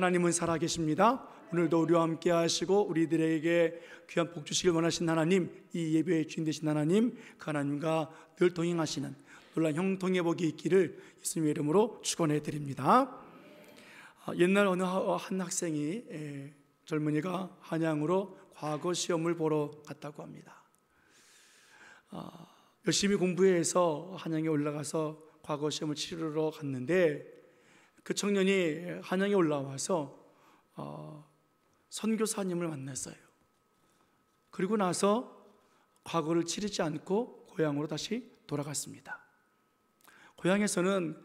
하나님은 살아계십니다. 오늘도 우리와 함께 하시고 우리들에게 귀한 복 주시길 원하신 하나님, 이 예배의 주인 되신 하나님, 그 하나님과 늘 동행하시는 놀라운 형통의 복이 있기를 예수님의 이름으로 축원해 드립니다. 옛날 어느 한 학생이 젊은이가 한양으로 과거 시험을 보러 갔다고 합니다. 열심히 공부해서 한양에 올라가서 과거 시험을 치르러 갔는데, 그 청년이 한양에 올라와서 선교사님을 만났어요. 그리고 나서 과거를 치르지 않고 고향으로 다시 돌아갔습니다. 고향에서는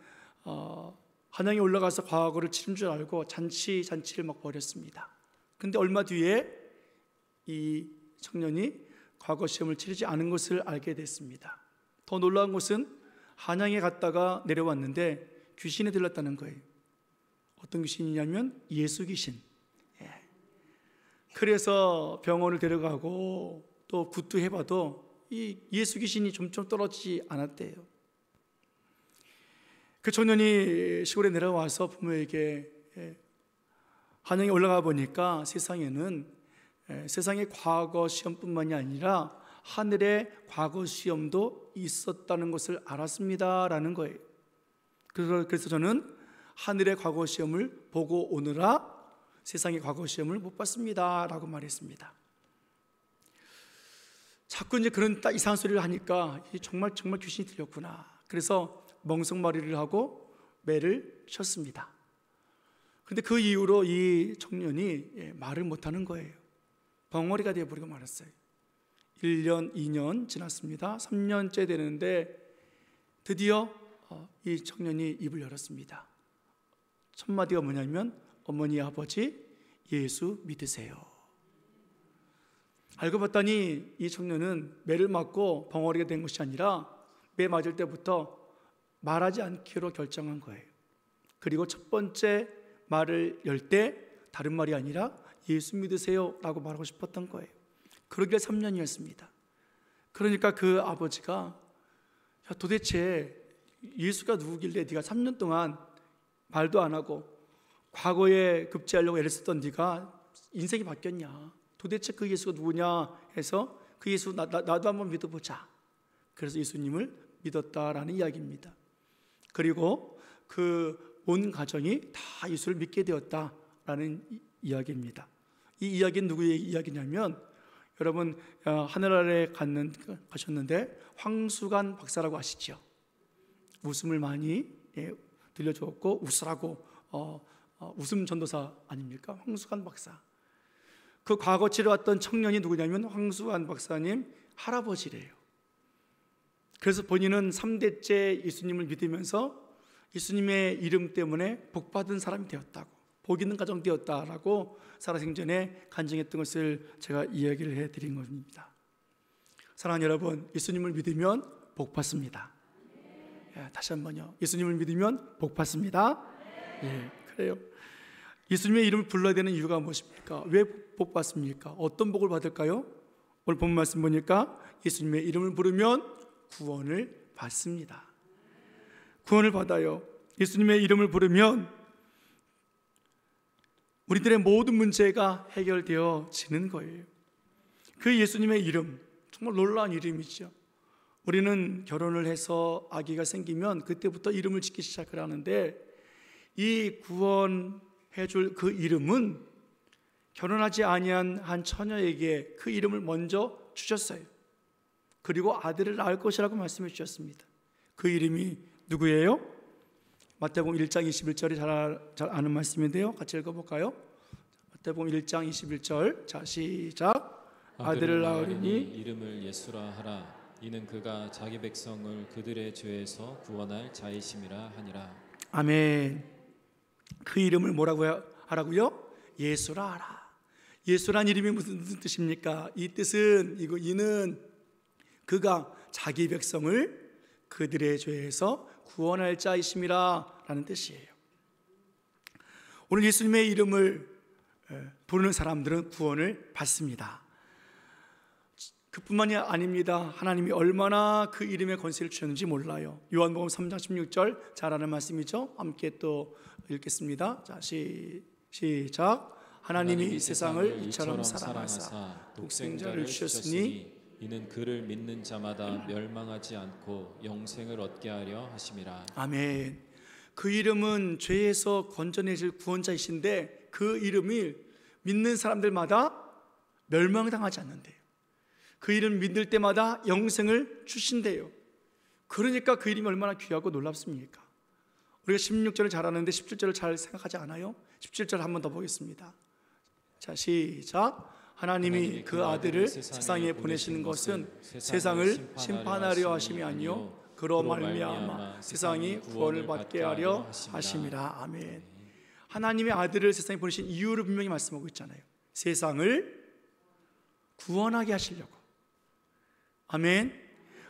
한양에 올라가서 과거를 치른 줄 알고 잔치를 막 벌였습니다. 그런데 얼마 뒤에 이 청년이 과거 시험을 치르지 않은 것을 알게 됐습니다. 더 놀라운 것은 한양에 갔다가 내려왔는데 귀신에 들렸다는 거예요. 어떤 귀신이냐면 예수 귀신. 그래서 병원을 데려가고 또 구토해봐도 이 예수 귀신이 점점 떨어지지 않았대요. 그 청년이 시골에 내려와서 부모에게 한양에 올라가 보니까 세상에는 세상의 과거 시험뿐만이 아니라 하늘의 과거 시험도 있었다는 것을 알았습니다 라는 거예요. 그래서 저는 하늘의 과거 시험을 보고 오느라 세상의 과거 시험을 못 봤습니다 라고 말했습니다. 자꾸 이제 그런 이상한 소리를 하니까 정말 귀신이 들렸구나. 그래서 멍석마리를 하고 매를 쳤습니다. 그런데 그 이후로 이 청년이 말을 못하는 거예요. 벙어리가 되어버리고 말았어요. 1년, 2년 지났습니다. 3년째 되는데 드디어 이 청년이 입을 열었습니다. 첫 마디가 뭐냐면, 어머니 아버지 예수 믿으세요. 알고 봤더니 이 청년은 매를 맞고 벙어리가 된 것이 아니라 매 맞을 때부터 말하지 않기로 결정한 거예요. 그리고 첫 번째 말을 열 때 다른 말이 아니라 예수 믿으세요 라고 말하고 싶었던 거예요. 그러기에 3년이었습니다. 그러니까 그 아버지가, 야, 도대체 예수가 누구길래 네가 3년 동안 말도 안 하고 과거에 급제하려고 애를 썼던 네가 인생이 바뀌었냐, 도대체 그 예수가 누구냐 해서 그 예수 나도 한번 믿어보자. 그래서 예수님을 믿었다라는 이야기입니다. 그리고 그 온 가정이 다 예수를 믿게 되었다라는 이야기입니다. 이 이야기는 누구의 이야기냐면, 여러분 하늘 아래 가셨는데 황수관 박사라고 아시죠? 웃음을 많이 들려주었고 웃으라고 웃음 전도사 아닙니까? 황수관 박사. 그 과거 치러왔던 청년이 누구냐면 황수관 박사님 할아버지래요. 그래서 본인은 3대째 예수님을 믿으면서 예수님의 이름 때문에 복받은 사람이 되었다고, 복 있는 가정 되었다라고 살아생전에 간증했던 것을 제가 이야기를 해드린 겁니다. 사랑하는 여러분, 예수님을 믿으면 복 받습니다. 다시 한번요. 예수님을 믿으면 복 받습니다. 그래요. 예수님의 이름을 불러야 되는 이유가 무엇입니까? 왜 복 받습니까? 어떤 복을 받을까요? 오늘 본 말씀 보니까 예수님의 이름을 부르면 구원을 받습니다. 구원을 받아요. 예수님의 이름을 부르면 우리들의 모든 문제가 해결되어지는 거예요. 그 예수님의 이름, 정말 놀라운 이름이죠. 우리는 결혼을 해서 아기가 생기면 그때부터 이름을 짓기 시작을 하는데, 이 구원해 줄 그 이름은 결혼하지 아니한 한 처녀에게 그 이름을 먼저 주셨어요. 그리고 아들을 낳을 것이라고 말씀해 주셨습니다. 그 이름이 누구예요? 마태복음 1장 21절이 잘 아는 말씀인데요, 같이 읽어볼까요? 마태복음 1장 21절, 자 시작. 아들을 낳으리니 이름을 예수라 하라. 이는 그가 자기 백성을 그들의 죄에서 구원할 자이심이라 하니라. 아멘. 그 이름을 뭐라고 하라고요? 예수라 하라. 예수란 이름이 무슨 뜻입니까? 이 뜻은 이는 그가 자기 백성을 그들의 죄에서 구원할 자이심이라 라는 뜻이에요. 오늘 예수님의 이름을 부르는 사람들은 구원을 받습니다. 그뿐만이 아닙니다. 하나님이 얼마나 그 이름의 권세를 주셨는지 몰라요. 요한복음 3장 16절 잘 아는 말씀이죠. 함께 또 읽겠습니다. 자, 시작. 하나님이 세상을 이처럼 사랑하사 독생자를 주셨으니 이는 그를 믿는 자마다 멸망하지 않고 영생을 얻게 하려 하심이라. 아멘. 그 이름은 죄에서 건져내실 구원자이신데 그 이름이 믿는 사람들마다 멸망당하지 않는데요. 그 이름 믿을 때마다 영생을 주신대요. 그러니까 그 이름이 얼마나 귀하고 놀랍습니까? 우리가 16절을 잘 아는데 17절을 잘 생각하지 않아요? 17절 한 번 더 보겠습니다. 자, 시작. 하나님이 그 아들을 세상에 보내시는 것은 세상을 심판하려 하심이 아니요 그로 말미암아 세상이 구원을 받게 하려 하심이라. 아멘. 하나님의 아들을 세상에 보내신 이유를 분명히 말씀하고 있잖아요. 세상을 구원하게 하시려고. 아멘.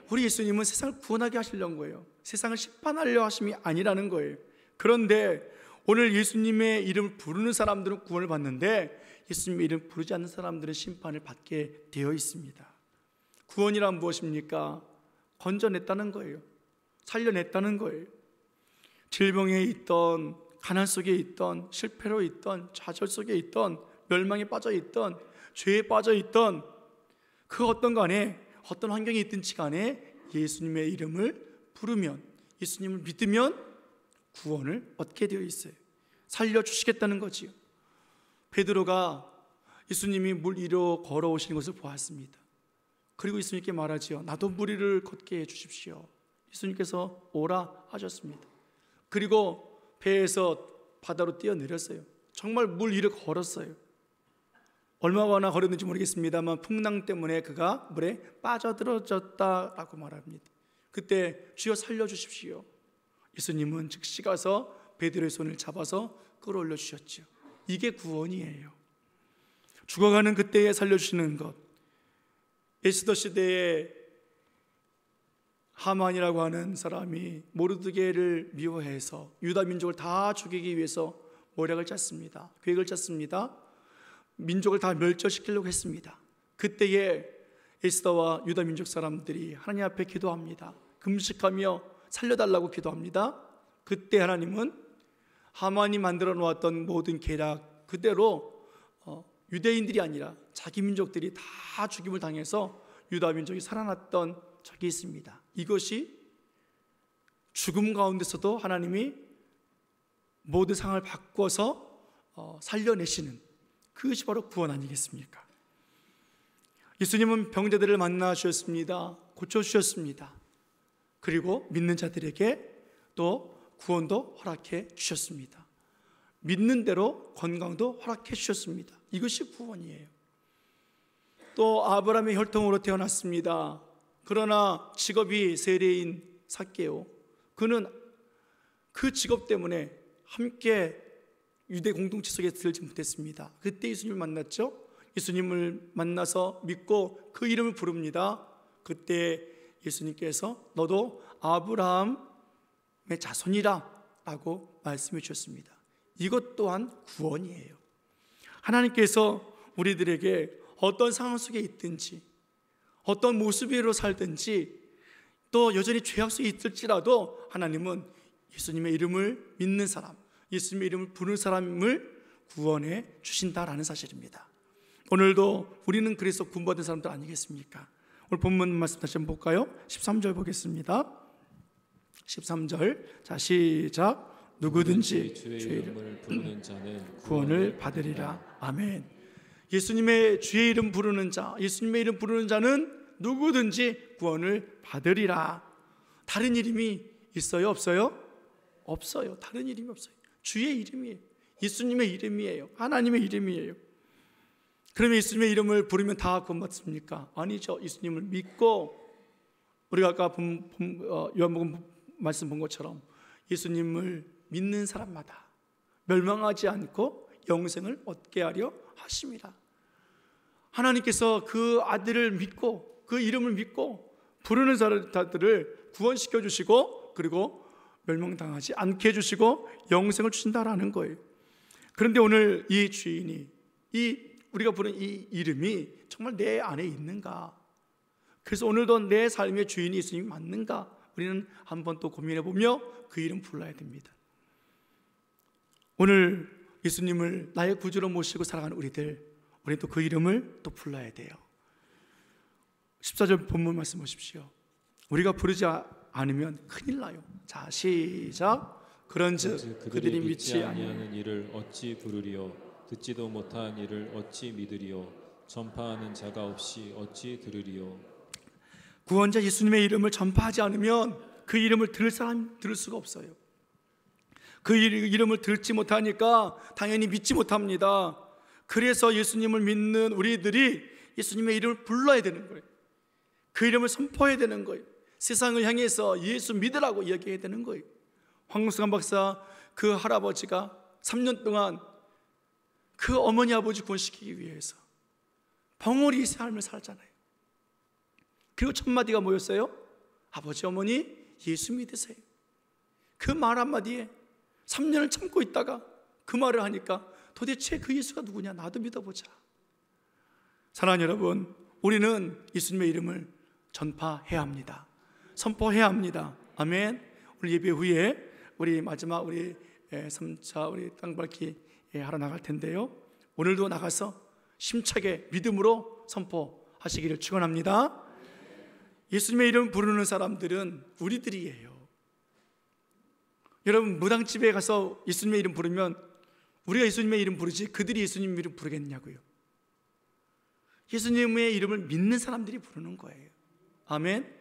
우리 예수님은 세상을 구원하게 하시려는 거예요. 세상을 심판하려 하심이 아니라는 거예요. 그런데 오늘 예수님의 이름을 부르는 사람들은 구원을 받는데 예수님의 이름 부르지 않는 사람들은 심판을 받게 되어 있습니다. 구원이란 무엇입니까? 건져냈다는 거예요. 살려냈다는 거예요. 질병에 있던, 가난 속에 있던, 실패로 있던, 좌절 속에 있던, 멸망에 빠져 있던, 죄에 빠져 있던 그 어떤 간에 어떤 환경에 있든지 간에 예수님의 이름을 부르면, 예수님을 믿으면 구원을 얻게 되어 있어요. 살려주시겠다는 거지요. 베드로가 예수님이 물 위로 걸어오시는 것을 보았습니다. 그리고 예수님께 말하지요. 나도 물 위를 걷게 해주십시오. 예수님께서 오라 하셨습니다. 그리고 배에서 바다로 뛰어내렸어요. 정말 물 위를 걸었어요. 얼마나 걸었는지 모르겠습니다만 풍랑 때문에 그가 물에 빠져들어졌다라고 말합니다. 그때 주여 살려주십시오. 예수님은 즉시 가서 베드로의 손을 잡아서 끌어올려 주셨죠. 이게 구원이에요. 죽어가는 그때에 살려주시는 것. 에스더 시대에 하만이라고 하는 사람이 모르드게를 미워해서 유다 민족을 다 죽이기 위해서 모략을 짰습니다. 계획을 짰습니다. 민족을 다 멸절시키려고 했습니다. 그때에 에스더와 유다 민족 사람들이 하나님 앞에 기도합니다. 금식하며 살려달라고 기도합니다. 그때 하나님은 하만이 만들어 놓았던 모든 계략 그대로 유대인들이 아니라 자기 민족들이 다 죽임을 당해서 유다 민족이 살아났던 적이 있습니다. 이것이 죽음 가운데서도 하나님이 모든 상황을 바꿔서 살려내시는 그것이 바로 구원 아니겠습니까? 예수님은 병자들을 만나 주셨습니다. 고쳐주셨습니다. 그리고 믿는 자들에게 또 구원도 허락해 주셨습니다. 믿는 대로 건강도 허락해 주셨습니다. 이것이 구원이에요. 또 아브라함의 혈통으로 태어났습니다. 그러나 직업이 세리인 삭개오, 그는 그 직업 때문에 함께 유대 공동체 속에 들지 못했습니다. 그때 예수님을 만났죠. 예수님을 만나서 믿고 그 이름을 부릅니다. 그때 예수님께서 너도 아브라함의 자손이라 라고 말씀해 주셨습니다. 이것 또한 구원이에요. 하나님께서 우리들에게 어떤 상황 속에 있든지 어떤 모습으로 살든지 또 여전히 죄악 속에 있을지라도 하나님은 예수님의 이름을 믿는 사람, 예수님의 이름을 부르는 사람을 구원해 주신다라는 사실입니다. 오늘도 우리는 그래서 구원받은 사람들 아니겠습니까? 오늘 본문 말씀 다시 한번 볼까요? 13절 보겠습니다. 13절, 자 시작. 누구든지 주의 이름을 부르는 자는 구원을 받으리라. 아멘. 예수님의 주의 이름 부르는 자, 예수님의 이름 부르는 자는 누구든지 구원을 받으리라. 다른 이름이 있어요? 없어요? 없어요. 다른 이름이 없어요. 주의 이름이에요. 예수님의 이름이에요. 하나님의 이름이에요. 그러면 예수님의 이름을 부르면 다 구원받습니까? 아니죠. 예수님을 믿고 우리가 아까 요한복음 말씀 본 것처럼 예수님을 믿는 사람마다 멸망하지 않고 영생을 얻게 하려 하심이라. 하나님께서 그 아들을 믿고 그 이름을 믿고 부르는 사람들을 구원시켜 주시고 그리고 멸망당하지 않게 해주시고 영생을 주신다라는 거예요. 그런데 오늘 이 주인이, 우리가 부른 이 이름이 정말 내 안에 있는가? 그래서 오늘도 내 삶의 주인이 예수님이 맞는가? 우리는 한번 또 고민해 보며 그 이름 불러야 됩니다. 오늘 예수님을 나의 구주로 모시고 살아가는 우리는 또 그 이름을 또 불러야 돼요. 14절 본문 말씀 보십시오. 우리가 부르지 않으면 큰일 나요. 자, 시작. 그런즉 그들이 믿지 아니하는 이를 어찌 부르리요? 듣지도 못한 이를 어찌 믿으리요? 전파하는 자가 없이 어찌 들으리요? 구원자 예수님의 이름을 전파하지 않으면 그 이름을 들을 사람 들을 수가 없어요. 그 이름을 듣지 못하니까 당연히 믿지 못합니다. 그래서 예수님을 믿는 우리들이 예수님의 이름을 불러야 되는 거예요. 그 이름을 선포해야 되는 거예요. 세상을 향해서 예수 믿으라고 이야기해야 되는 거예요. 황승환 박사 그 할아버지가 3년 동안 그 어머니 아버지 구원시키기 위해서 벙어리 삶을 살잖아요. 그리고 첫 마디가 뭐였어요? 아버지 어머니 예수 믿으세요. 그 말 한마디에 3년을 참고 있다가 그 말을 하니까 도대체 그 예수가 누구냐? 나도 믿어보자. 사랑하는 여러분, 우리는 예수님의 이름을 전파해야 합니다. 선포해야 합니다. 아멘. 오늘 예배 후에 우리 마지막 우리 3차 우리 땅밟기 하러 나갈 텐데요, 오늘도 나가서 심차게 믿음으로 선포하시기를 축원합니다. 예수님의 이름 부르는 사람들은 우리들이에요. 여러분, 무당집에 가서 예수님의 이름 부르면 우리가 예수님의 이름 부르지 그들이 예수님 이름 부르겠냐고요. 예수님의 이름을 믿는 사람들이 부르는 거예요. 아멘.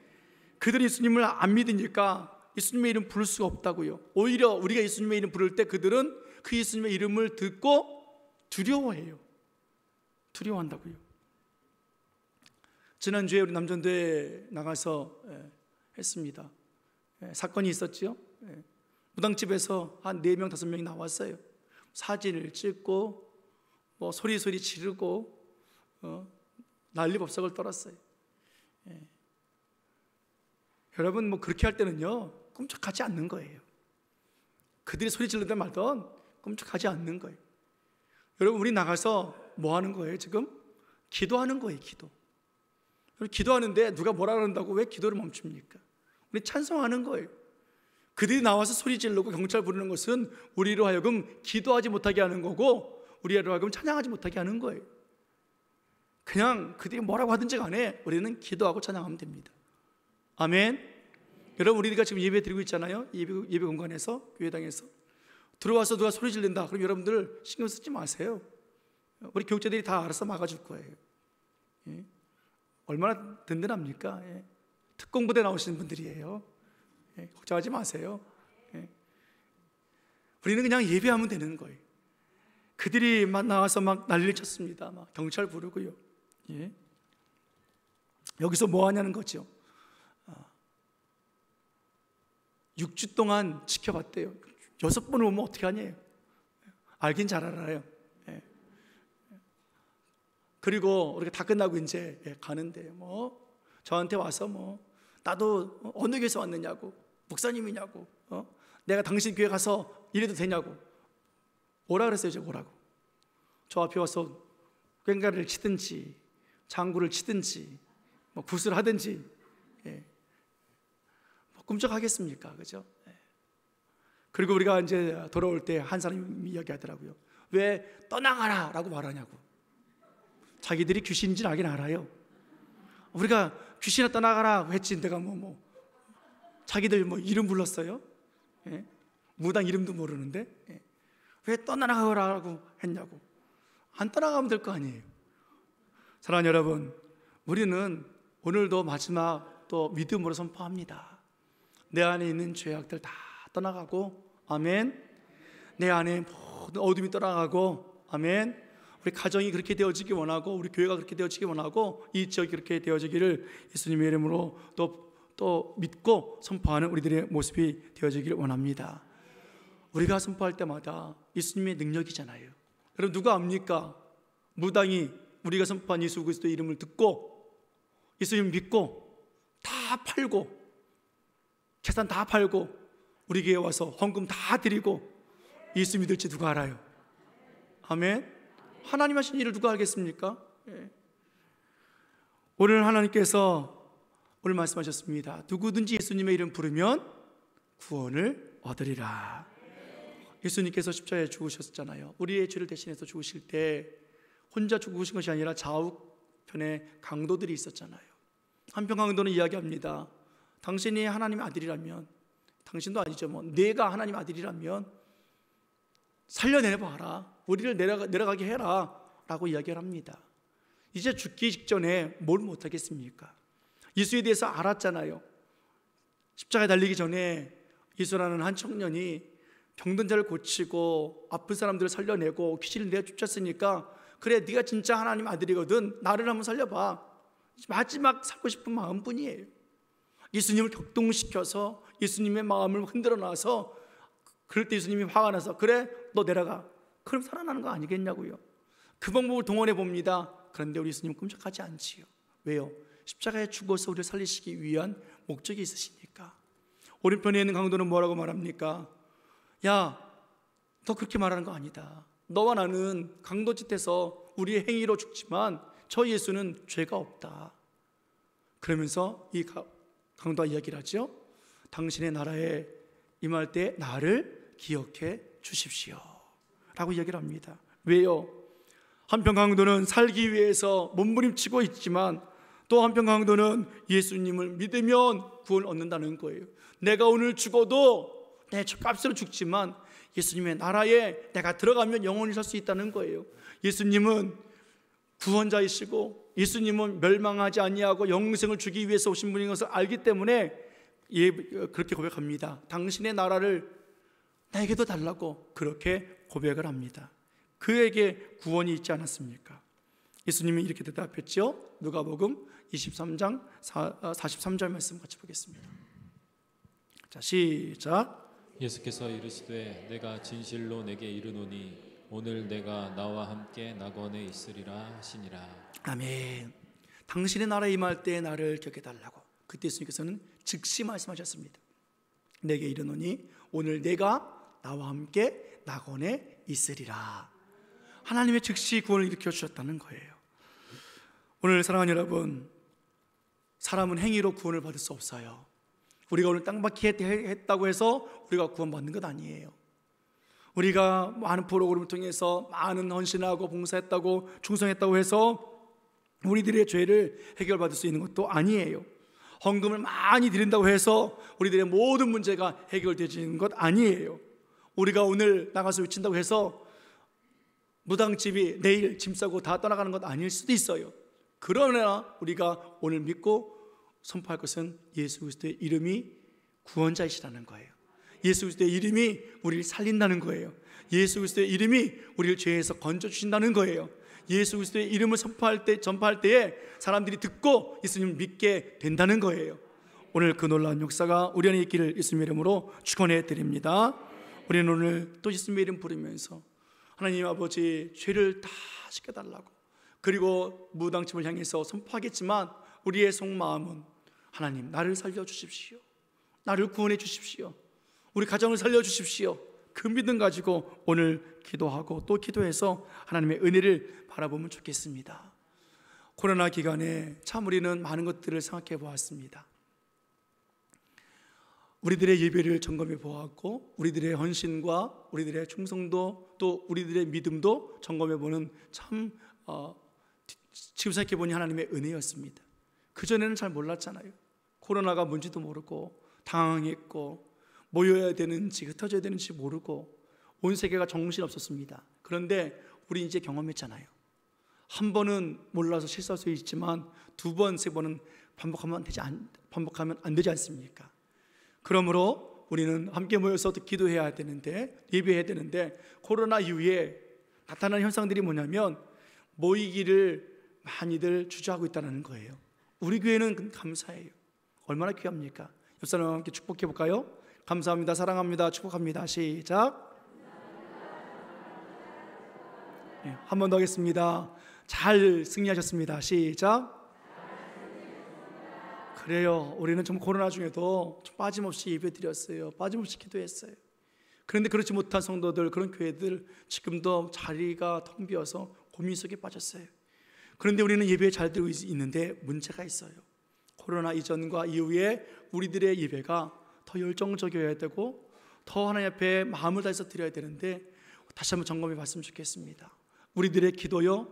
그들이 예수님을 안 믿으니까 예수님의 이름 부를 수가 없다고요. 오히려 우리가 예수님의 이름 부를 때 그들은 그 예수님의 이름을 듣고 두려워해요. 두려워한다고요. 지난주에 우리 남전도에 나가서 했습니다. 사건이 있었죠. 무당집에서 한 4명, 5명이 나왔어요. 사진을 찍고 뭐 소리 지르고 난리법석을 떨었어요. 여러분, 뭐 그렇게 할 때는요 꼼짝하지 않는 거예요. 그들이 소리 지르든 말든 꼼짝하지 않는 거예요. 여러분, 우리 나가서 뭐 하는 거예요? 지금 기도하는 거예요. 기도하는데 누가 뭐라 그런다고 왜 기도를 멈춥니까? 우리 찬송하는 거예요. 그들이 나와서 소리 지르고 경찰 부르는 것은 우리로 하여금 기도하지 못하게 하는 거고, 우리로 하여금 찬양하지 못하게 하는 거예요. 그냥 그들이 뭐라고 하든지 간에 우리는 기도하고 찬양하면 됩니다. 아멘. 여러분, 우리가 지금 예배 드리고 있잖아요. 예배 공간에서, 교회당에서 들어와서 누가 소리 지른다 그럼 여러분들 신경 쓰지 마세요. 우리 교육자들이 다 알아서 막아줄 거예요. 얼마나 든든합니까? 특공부대 나오시는 분들이에요. 걱정하지 마세요. 우리는 그냥 예배하면 되는 거예요. 그들이 막 나와서 막 난리를 쳤습니다. 막 경찰 부르고요. 여기서 뭐 하냐는 거죠. 6주 동안 지켜봤대요. 6번을 오면 어떻게 하냐. 알긴 잘 알아요. 그리고 우리가 다 끝나고 이제 가는데 뭐 저한테 와서 뭐 나도 어느 교회에서 왔느냐고, 목사님이냐고, 내가 당신 교회 가서 이래도 되냐고 뭐라 그랬어요. 제가 뭐라고. 저 앞에 와서 꽹과리를 치든지 장구를 치든지 뭐 굿을 하든지 뭐 꿈쩍하겠습니까? 그죠? 그리고 우리가 이제 돌아올 때 한 사람이 이야기하더라고요. 왜 떠나가라 라고 말하냐고. 자기들이 귀신인지는 알긴 알아요. 우리가 귀신아 떠나가라 했지, 내가 자기들 뭐 이름 불렀어요? 무당 이름도 모르는데 왜 떠나가라고 했냐고. 안 떠나가면 될 거 아니에요. 사랑하는 여러분, 우리는 오늘도 마지막 또 믿음으로 선포합니다. 내 안에 있는 죄악들 다 떠나가고, 아멘. 내 안에 모든 어둠이 떠나가고, 아멘. 우리 가정이 그렇게 되어지기 원하고, 우리 교회가 그렇게 되어지기 원하고, 이 지역이 그렇게 되어지기를 예수님의 이름으로 또 믿고 선포하는 우리들의 모습이 되어지기를 원합니다. 우리가 선포할 때마다 예수님의 능력이잖아요. 여러분, 누가 압니까? 무당이 우리가 선포한 예수 그리스도의 이름을 듣고 예수님 믿고 다 팔고 재산 다 팔고 우리 교회에 와서 헌금 다 드리고 예수 믿을지 누가 알아요? 아멘. 하나님 하신 일을 누가 알겠습니까? 오늘 하나님께서 오늘 말씀하셨습니다. 누구든지 예수님의 이름 부르면 구원을 얻으리라. 예수님께서 십자가에 죽으셨잖아요. 우리의 죄를 대신해서 죽으실 때 혼자 죽으신 것이 아니라 좌우편에 강도들이 있었잖아요. 한편 강도는 이야기합니다. 당신이 하나님의 아들이라면, 당신도 아니죠, 내가 하나님의 아들이라면 살려내봐라, 우리를 내려가게 해라 라고 이야기를 합니다. 이제 죽기 직전에 뭘 못하겠습니까? 예수에 대해서 알았잖아요. 십자가에 달리기 전에 예수라는 한 청년이 병든 자를 고치고 아픈 사람들을 살려내고 귀신을 내쫓았으니까, 그래, 네가 진짜 하나님 아들이거든, 나를 한번 살려봐. 마지막 살고 싶은 마음뿐이에요. 예수님을 격동시켜서 예수님의 마음을 흔들어 놔서, 그럴 때 예수님이 화가 나서 그래, 너 내려가. 그럼 살아나는 거 아니겠냐고요. 그 방법을 동원해 봅니다. 그런데 우리 예수님은 끔찍하지 않지요. 왜요? 십자가에 죽어서 우리를 살리시기 위한 목적이 있으시니까. 오른편에 있는 강도는 뭐라고 말합니까? 야, 너 그렇게 말하는 거 아니다. 너와 나는 강도짓해서 우리의 행위로 죽지만 저 예수는 죄가 없다. 그러면서 이 강도가 이야기를 하죠. 당신의 나라에 임할 때 나를 기억해 주십시오 라고 이야기를 합니다. 왜요? 한편 강도는 살기 위해서 몸부림치고 있지만, 또 한편 강도는 예수님을 믿으면 구원을 얻는다는 거예요. 내가 오늘 죽어도 내 값으로 죽지만 예수님의 나라에 내가 들어가면 영원히 살 수 있다는 거예요. 예수님은 구원자이시고 예수님은 멸망하지 아니하고 영생을 주기 위해서 오신 분인 것을 알기 때문에 그렇게 고백합니다. 당신의 나라를 나에게도 달라고 그렇게 고백을 합니다. 그에게 구원이 있지 않았습니까? 예수님이 이렇게 대답했죠. 누가복음 23장 43절 말씀 같이 보겠습니다. 자, 시작. 예수께서 이르시되 내가 진실로 내게 이르노니 오늘 내가 나와 함께 낙원에 있으리라 하시니라. 아멘. 당신의 나라에 임할 때 나를 기억해달라고 그때 예수님께서는 즉시 말씀하셨습니다. 내게 이르노니 오늘 내가 나와 함께 낙원에 있으리라. 하나님의 즉시 구원을 일으켜 주셨다는 거예요. 오늘 사랑하는 여러분, 사람은 행위로 구원을 받을 수 없어요. 우리가 오늘 땅받기 했다고 해서 우리가 구원받는 것 아니에요. 우리가 많은 프로그램을 통해서 많은 헌신하고 봉사했다고 충성했다고 해서 우리들의 죄를 해결받을 수 있는 것도 아니에요. 헌금을 많이 드린다고 해서 우리들의 모든 문제가 해결되지는 것 아니에요. 우리가 오늘 나가서 외친다고 해서 무당집이 내일 짐 싸고 다 떠나가는 것 아닐 수도 있어요. 그러나 우리가 오늘 믿고 선포할 것은 예수 그리스도의 이름이 구원자이시라는 거예요. 예수 그리스도의 이름이 우리를 살린다는 거예요. 예수 그리스도의 이름이 우리를 죄에서 건져주신다는 거예요. 예수 그리스도의 이름을 전파할 때에 사람들이 듣고 예수님을 믿게 된다는 거예요. 오늘 그 놀라운 역사가 우리 안에 있기를 예수님의 이름으로 축원해 드립니다. 우리는 오늘 또 예수님의 이름 부르면서 하나님 아버지 죄를 다 씻겨달라고, 그리고 무당집을 향해서 선포하겠지만 우리의 속마음은 하나님 나를 살려주십시오, 나를 구원해 주십시오, 우리 가정을 살려주십시오. 그 믿음 가지고 오늘 기도하고 또 기도해서 하나님의 은혜를 바라보면 좋겠습니다. 코로나 기간에 참 우리는 많은 것들을 생각해 보았습니다. 우리들의 예배를 점검해 보았고, 우리들의 헌신과 우리들의 충성도 또 우리들의 믿음도 점검해 보는 참 지금 생각해 보니 하나님의 은혜였습니다. 그전에는 잘 몰랐잖아요. 코로나가 뭔지도 모르고 당황했고 모여야 되는지 흩어져야 되는지 모르고 온 세계가 정신없었습니다. 그런데 우리 이제 경험했잖아요. 한 번은 몰라서 실수할 수 있지만 두 번, 세 번은 반복하면 안 되지 않습니까? 그러므로 우리는 함께 모여서 기도해야 되는데, 예배해야 되는데, 코로나 이후에 나타나는 현상들이 뭐냐면 모이기를 많이들 주저하고 있다는 거예요. 우리 교회는 감사해요. 얼마나 귀합니까? 옆 사람과 함께 축복해 볼까요? 감사합니다, 사랑합니다, 축복합니다. 시작. 네, 한 번 더 하겠습니다. 잘 승리하셨습니다. 시작. 그래요. 우리는 좀 코로나 중에도 좀 빠짐없이 예배드렸어요. 빠짐없이 기도했어요. 그런데 그렇지 못한 성도들, 그런 교회들 지금도 자리가 텅 비어서 고민 속에 빠졌어요. 그런데 우리는 예배에 잘 드리고 있는데 문제가 있어요. 코로나 이전과 이후에 우리들의 예배가 더 열정적이어야 되고 더 하나님 앞에 마음을 다해서 드려야 되는데 다시 한번 점검해 봤으면 좋겠습니다. 우리들의 기도요,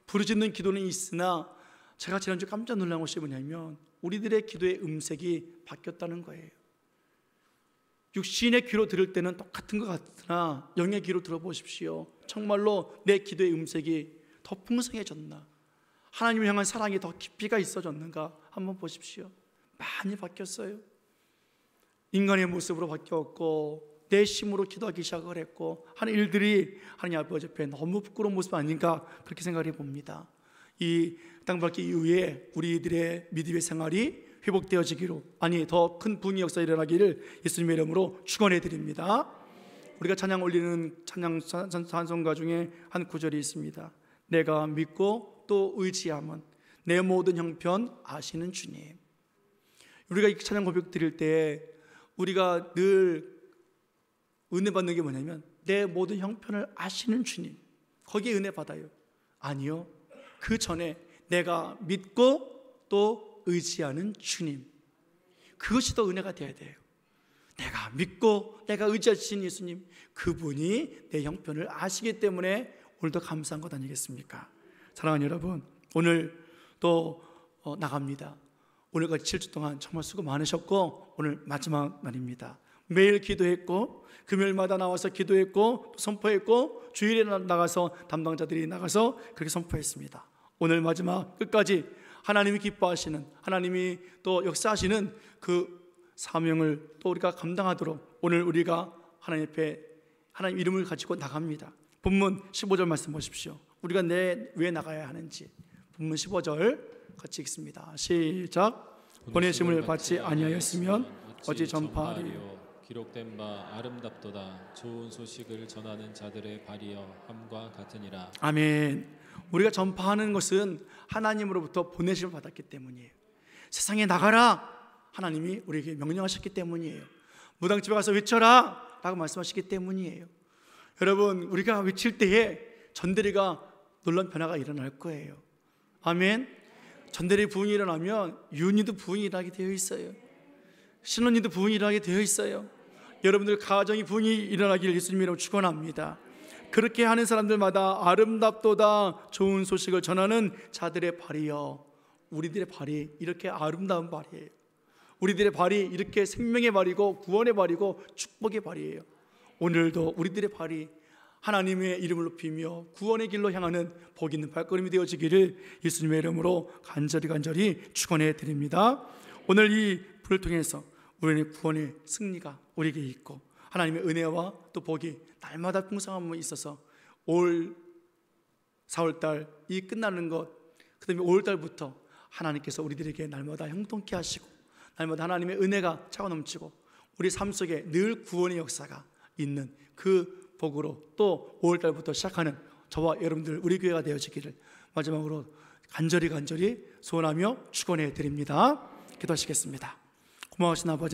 부르짖는 기도는 있으나 제가 지난주 깜짝 놀란 것이 뭐냐면 우리들의 기도의 음색이 바뀌었다는 거예요. 육신의 귀로 들을 때는 똑같은 것 같으나 영의 귀로 들어보십시오. 정말로 내 기도의 음색이 더 풍성해졌나, 하나님을 향한 사랑이 더 깊이가 있어졌는가 한번 보십시오. 많이 바뀌었어요. 인간의 모습으로 바뀌었고 내 힘으로 기도하기 시작을 했고 하는 일들이 하나님 아버지 앞에 너무 부끄러운 모습 아닌가 그렇게 생각을 해봅니다. 이 땅밟기 이후에 우리들의 믿음의 생활이 회복되어지기로, 아니 더 큰 부흥의 역사 일어나기를 예수님의 이름으로 축원해 드립니다. 우리가 찬양 올리는 찬양 찬송가 중에 한 구절이 있습니다. 내가 믿고 또 의지함은 내 모든 형편 아시는 주님. 우리가 이 찬양 고백 드릴 때 우리가 늘 은혜 받는 게 뭐냐면 내 모든 형편을 아시는 주님, 거기에 은혜 받아요. 아니요, 그 전에 내가 믿고 또 의지하는 주님, 그것이 더 은혜가 되어야 돼요. 내가 믿고 내가 의지하신 예수님, 그분이 내 형편을 아시기 때문에 오늘도 감사한 것 아니겠습니까? 사랑하는 여러분, 오늘 또 나갑니다. 오늘까지 7주 동안 정말 수고 많으셨고 오늘 마지막 날입니다. 매일 기도했고 금요일마다 나와서 기도했고 또 선포했고 주일에 나가서 담당자들이 나가서 그렇게 선포했습니다. 오늘 마지막 끝까지 하나님이 기뻐하시는, 하나님이 또 역사하시는 그 사명을 또 우리가 감당하도록 오늘 우리가 하나님 앞에 하나님 이름을 가지고 나갑니다. 본문 15절 말씀 보십시오. 우리가 왜 나가야 하는지 본문 15절 같이 읽습니다. 시작. 보내심을 받지 아니하였으면 어찌 전파하리요. 기록된 바 아름답도다. 좋은 소식을 전하는 자들의 발이여 함과 같으니라. 아멘. 우리가 전파하는 것은 하나님으로부터 보내심을 받았기 때문이에요. 세상에 나가라 하나님이 우리에게 명령하셨기 때문이에요. 무당집에 가서 외쳐라 라고 말씀하시기 때문이에요. 여러분, 우리가 외칠 때에 전대리가 놀라운 변화가 일어날 거예요. 아멘. 전대리 부흥이 일어나면 유언니도 부흥이 일어나게 되어 있어요. 신혼님도 부흥이 일어나게 되어 있어요. 여러분들 가정이 부흥이 일어나기를 예수님이라고 축원합니다. 그렇게 하는 사람들마다 아름답도다 좋은 소식을 전하는 자들의 발이여. 우리들의 발이 이렇게 아름다운 발이에요. 우리들의 발이 이렇게 생명의 발이고 구원의 발이고 축복의 발이에요. 오늘도 우리들의 발이 하나님의 이름을 높이며 구원의 길로 향하는 복 있는 발걸음이 되어지기를 예수님의 이름으로 간절히 축원해 드립니다. 오늘 이 불을 통해서 우리의 구원의 승리가 우리에게 있고 하나님의 은혜와 또 복이 날마다 풍성함이 있어서 올 4월달 이 끝나는 것, 그 다음에 5월달부터 하나님께서 우리들에게 날마다 형통케 하시고 날마다 하나님의 은혜가 차고 넘치고 우리 삶 속에 늘 구원의 역사가 있는 그 복으로 또 5월달부터 시작하는 저와 여러분들 우리 교회가 되어지기를 마지막으로 간절히 소원하며 축원해 드립니다. 기도하시겠습니다. 고마우신 아버지